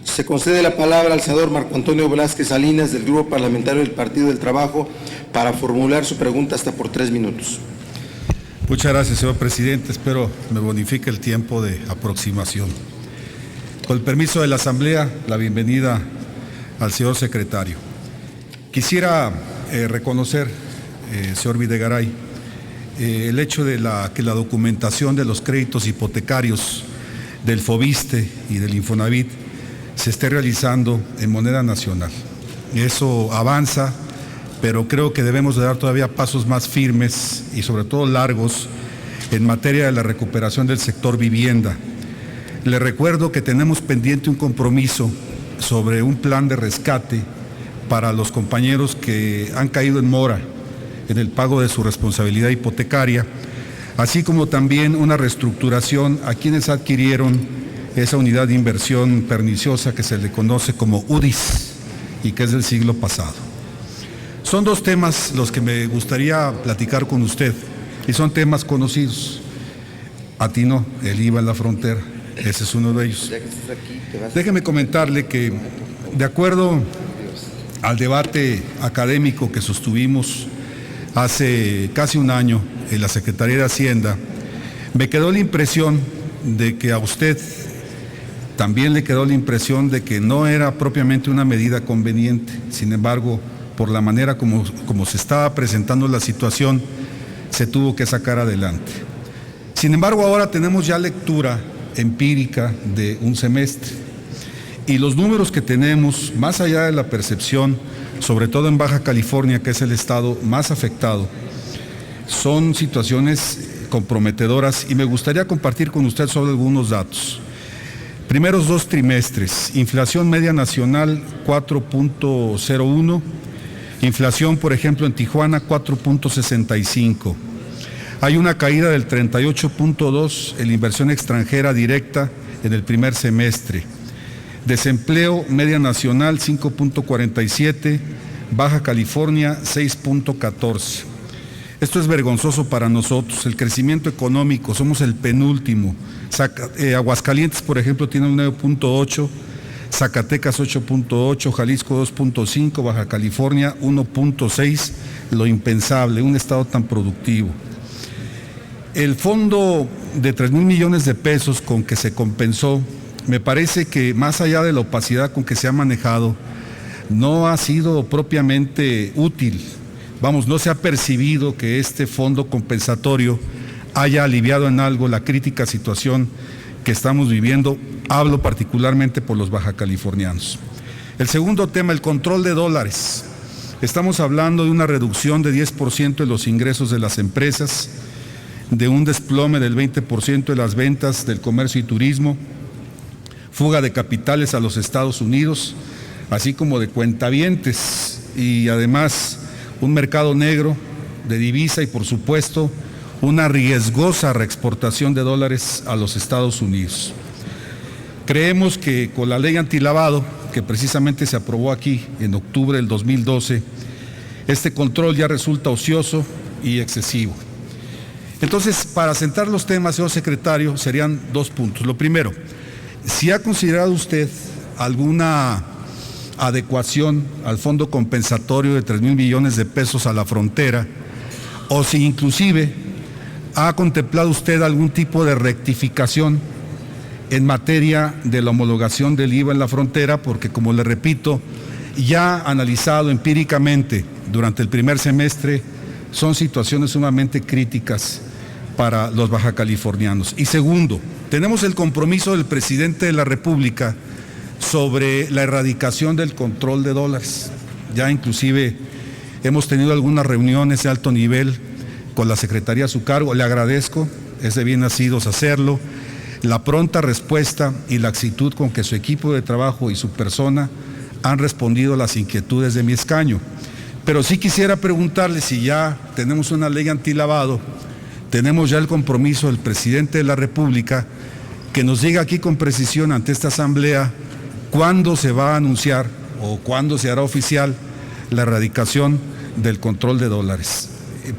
Se concede la palabra al senador Marco Antonio Velázquez Salinas, del Grupo Parlamentario del Partido del Trabajo, para formular su pregunta hasta por 3 minutos. Muchas gracias, señor presidente. Espero me bonifique el tiempo de aproximación. Con el permiso de la Asamblea, la bienvenida al señor secretario. Quisiera reconocer, señor Videgaray, el hecho de que la documentación de los créditos hipotecarios del FOBISTE y del Infonavit se esté realizando en moneda nacional. Eso avanza, pero creo que debemos de dar todavía pasos más firmes y sobre todo largos en materia de la recuperación del sector vivienda. Le recuerdo que tenemos pendiente un compromiso sobre un plan de rescate para los compañeros que han caído en mora en el pago de su responsabilidad hipotecaria, así como también una reestructuración a quienes adquirieron esa unidad de inversión perniciosa que se le conoce como UDIs y que es del siglo pasado. Son dos temas los que me gustaría platicar con usted y son temas conocidos. Atino, el IVA en la frontera, ese es uno de ellos. Déjeme comentarle que, de acuerdo al debate académico que sostuvimos hace casi un año en la Secretaría de Hacienda, me quedó la impresión de que a usted también le quedó la impresión de que no era propiamente una medida conveniente. Sin embargo, por la manera como se estaba presentando la situación, se tuvo que sacar adelante. Sin embargo, ahora tenemos ya lectura empírica de un semestre y los números que tenemos, más allá de la percepción, sobre todo en Baja California, que es el estado más afectado, son situaciones comprometedoras y me gustaría compartir con usted sobre algunos datos. Primeros 2 trimestres, inflación media nacional 4.01, inflación, por ejemplo, en Tijuana 4.65. Hay una caída del 38.2 en la inversión extranjera directa en el primer semestre. Desempleo media nacional 5.47, Baja California 6.14. Esto es vergonzoso para nosotros. El crecimiento económico, somos el penúltimo. Aguascalientes, por ejemplo, tiene un 9.8, Zacatecas 8.8, Jalisco 2.5, Baja California 1.6, lo impensable, un estado tan productivo. El fondo de 3,000 millones de pesos con que se compensó, me parece que más allá de la opacidad con que se ha manejado, no ha sido propiamente útil. Vamos, no se ha percibido que este fondo compensatorio haya aliviado en algo la crítica situación que estamos viviendo. Hablo particularmente por los bajacalifornianos. El segundo tema, el control de dólares. Estamos hablando de una reducción de 10% de los ingresos de las empresas, de un desplome del 20% de las ventas del comercio y turismo, fuga de capitales a los Estados Unidos, así como de cuentavientes y además un mercado negro de divisa y, por supuesto, una riesgosa reexportación de dólares a los Estados Unidos. Creemos que con la ley antilavado, que precisamente se aprobó aquí en octubre del 2012, este control ya resulta ocioso y excesivo. Entonces, para sentar los temas, señor secretario, serían 2 puntos. Lo primero, si ha considerado usted alguna adecuación al fondo compensatorio de 3,000 millones de pesos a la frontera, o si inclusive ha contemplado usted algún tipo de rectificación en materia de la homologación del IVA en la frontera, porque, como le repito, ya analizado empíricamente durante el primer semestre, son situaciones sumamente críticas para los bajacalifornianos. Y segundo, tenemos el compromiso del presidente de la República sobre la erradicación del control de dólares. Ya inclusive hemos tenido algunas reuniones de alto nivel con la Secretaría a su cargo. Le agradezco, es de bien nacidos hacerlo, la pronta respuesta y la actitud con que su equipo de trabajo y su persona han respondido a las inquietudes de mi escaño. Pero sí quisiera preguntarle si ya tenemos una ley antilavado, tenemos ya el compromiso del presidente de la República que nos diga aquí con precisión ante esta Asamblea cuándo se va a anunciar o cuándo se hará oficial la erradicación del control de dólares.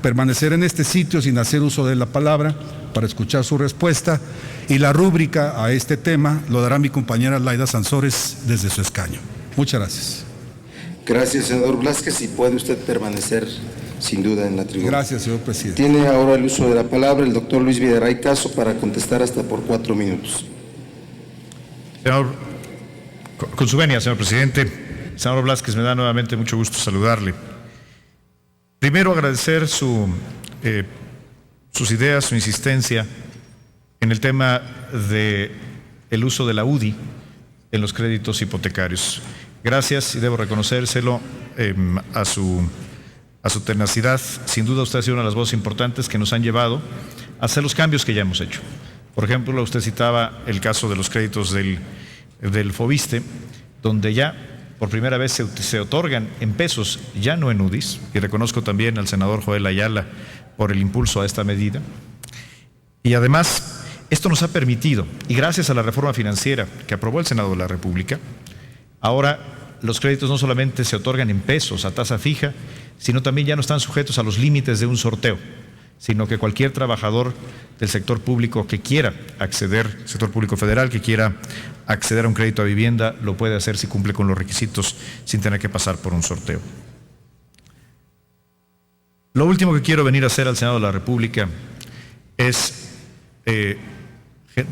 Permanecer en este sitio sin hacer uso de la palabra para escuchar su respuesta, y la rúbrica a este tema lo dará mi compañera Laida Sansores desde su escaño. Muchas gracias. Gracias, senador Blázquez, y puede usted permanecer sin duda en la tribuna. Gracias, señor presidente. Tiene ahora el uso de la palabra el doctor Luis Videgaray Caso para contestar hasta por 4 minutos. Senador, con su venia, señor presidente. Senador Blázquez, me da nuevamente mucho gusto saludarle. Primero, agradecer sus ideas, su insistencia en el tema del uso de la UDI en los créditos hipotecarios. Gracias, y debo reconocérselo a su tenacidad. Sin duda usted ha sido una de las voces importantes que nos han llevado a hacer los cambios que ya hemos hecho. Por ejemplo, usted citaba el caso de los créditos del FOBISTE, donde ya por primera vez se otorgan en pesos, ya no en UDIs, y reconozco también al senador Joel Ayala por el impulso a esta medida. Y además, esto nos ha permitido, y gracias a la reforma financiera que aprobó el Senado de la República, ahora los créditos no solamente se otorgan en pesos a tasa fija, sino también ya no están sujetos a los límites de un sorteo, sino que cualquier trabajador del sector público que quiera acceder, sector público federal, que quiera acceder a un crédito a vivienda, lo puede hacer si cumple con los requisitos sin tener que pasar por un sorteo. Lo último que quiero venir a hacer al Senado de la República es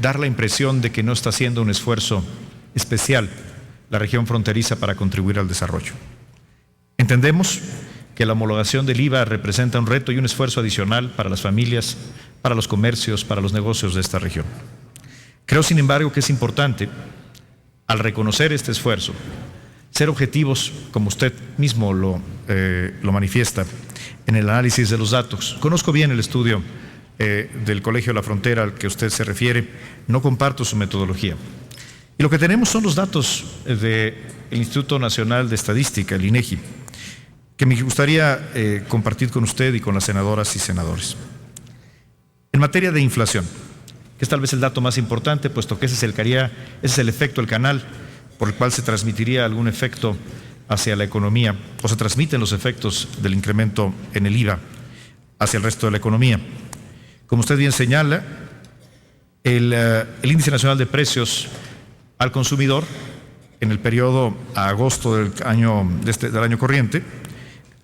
dar la impresión de que no está haciendo un esfuerzo especial la región fronteriza para contribuir al desarrollo. Entendemos que la homologación del IVA representa un reto y un esfuerzo adicional para las familias, para los comercios, para los negocios de esta región. Creo, sin embargo, que es importante, al reconocer este esfuerzo, ser objetivos, como usted mismo lo manifiesta, en el análisis de los datos. Conozco bien el estudio del Colegio de la Frontera al que usted se refiere, no comparto su metodología. Y lo que tenemos son los datos del Instituto Nacional de Estadística, el INEGI, que me gustaría compartir con usted y con las senadoras y senadores. En materia de inflación, que es tal vez el dato más importante, puesto que ese es el efecto, el canal por el cual se transmitiría algún efecto hacia la economía, o se transmiten los efectos del incremento en el IVA hacia el resto de la economía. Como usted bien señala, el Índice Nacional de Precios al Consumidor, en el periodo a agosto del año corriente,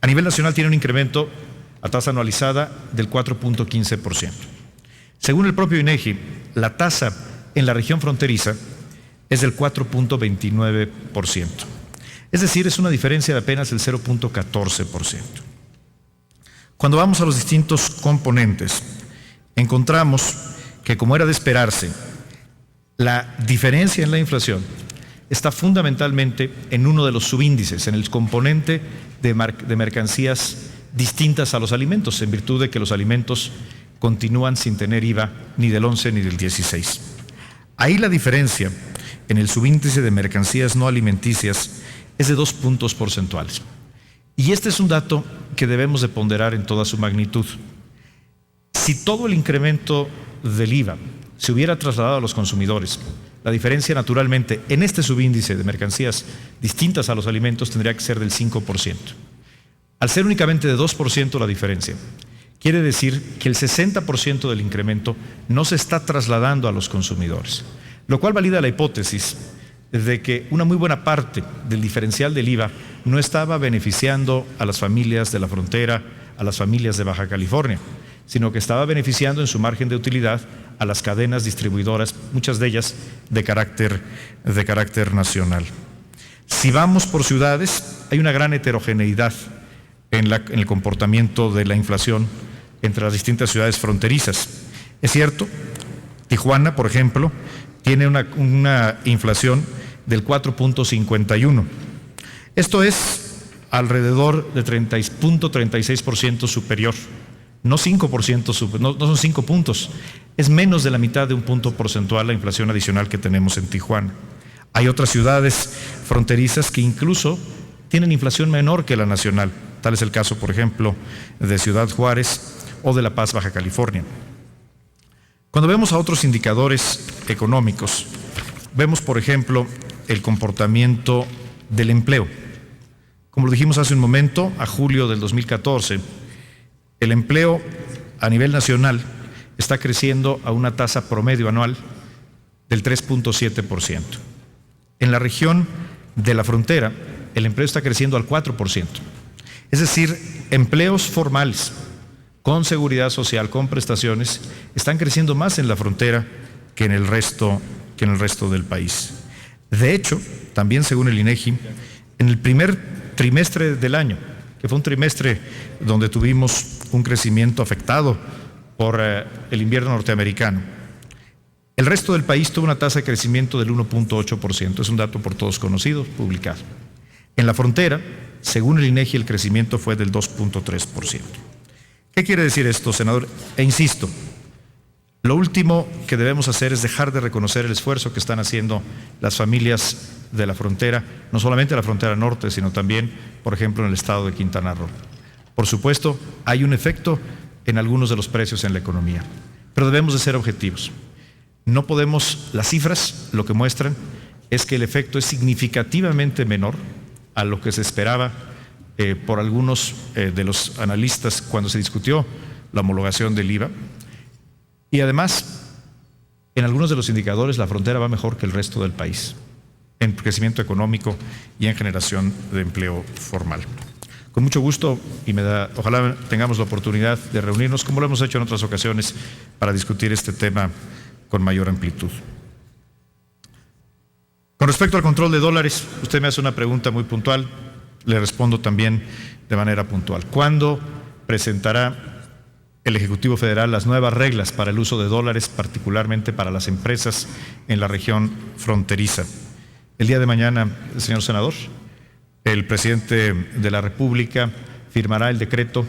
a nivel nacional tiene un incremento a tasa anualizada del 4.15%. Según el propio INEGI, la tasa en la región fronteriza es del 4.29%. Es decir, es una diferencia de apenas el 0.14%. Cuando vamos a los distintos componentes, encontramos que, como era de esperarse, la diferencia en la inflación está fundamentalmente en uno de los subíndices, en el componente de mercancías distintas a los alimentos, en virtud de que los alimentos continúan sin tener IVA ni del 11 ni del 16. Ahí la diferencia en el subíndice de mercancías no alimenticias es de 2 puntos porcentuales. Y este es un dato que debemos de ponderar en toda su magnitud. Si todo el incremento del IVA se hubiera trasladado a los consumidores, la diferencia naturalmente en este subíndice de mercancías distintas a los alimentos tendría que ser del 5%. Al ser únicamente de 2% la diferencia, quiere decir que el 60% del incremento no se está trasladando a los consumidores, lo cual valida la hipótesis de que una muy buena parte del diferencial del IVA no estaba beneficiando a las familias de la frontera, a las familias de Baja California, sino que estaba beneficiando en su margen de utilidad a las cadenas distribuidoras, muchas de ellas de carácter nacional. Si vamos por ciudades, hay una gran heterogeneidad en el comportamiento de la inflación entre las distintas ciudades fronterizas. Es cierto, Tijuana, por ejemplo, tiene una inflación del 4.51. Esto es alrededor de 30.36% superior. No 5%, no son 5 puntos, es menos de la mitad de un punto porcentual la inflación adicional que tenemos en Tijuana. Hay otras ciudades fronterizas que incluso tienen inflación menor que la nacional, tal es el caso, por ejemplo, de Ciudad Juárez o de La Paz, Baja California. Cuando vemos a otros indicadores económicos, vemos, por ejemplo, el comportamiento del empleo. Como lo dijimos hace un momento, a julio del 2014, el empleo a nivel nacional está creciendo a una tasa promedio anual del 3.7%. En la región de la frontera, el empleo está creciendo al 4%. Es decir, empleos formales, con seguridad social, con prestaciones, están creciendo más en la frontera que en el resto del país. De hecho, también según el INEGI, en el primer trimestre del año, que fue un trimestre donde tuvimos un crecimiento afectado por el invierno norteamericano, el resto del país tuvo una tasa de crecimiento del 1.8%. Es un dato por todos conocido, publicado. En la frontera, según el INEGI, el crecimiento fue del 2.3%. ¿Qué quiere decir esto, senador? E insisto, lo último que debemos hacer es dejar de reconocer el esfuerzo que están haciendo las familias de la frontera, no solamente la frontera norte, sino también, por ejemplo, en el estado de Quintana Roo. Por supuesto, hay un efecto en algunos de los precios en la economía, pero debemos de ser objetivos. No podemos, las cifras lo que muestran es que el efecto es significativamente menor a lo que se esperaba por algunos de los analistas cuando se discutió la homologación del IVA. Y además, en algunos de los indicadores, la frontera va mejor que el resto del país, en crecimiento económico y en generación de empleo formal. Con mucho gusto, y ojalá tengamos la oportunidad de reunirnos, como lo hemos hecho en otras ocasiones, para discutir este tema con mayor amplitud. Con respecto al control de dólares, usted me hace una pregunta muy puntual, le respondo también de manera puntual. ¿Cuándo presentará el Ejecutivo Federal las nuevas reglas para el uso de dólares, particularmente para las empresas en la región fronteriza? El día de mañana, señor senador, el presidente de la República firmará el decreto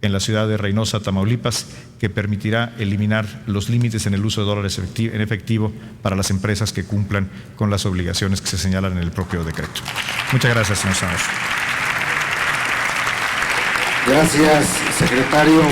en la ciudad de Reynosa, Tamaulipas, que permitirá eliminar los límites en el uso de dólares en efectivo para las empresas que cumplan con las obligaciones que se señalan en el propio decreto. Muchas gracias, señor senador. Gracias, secretario.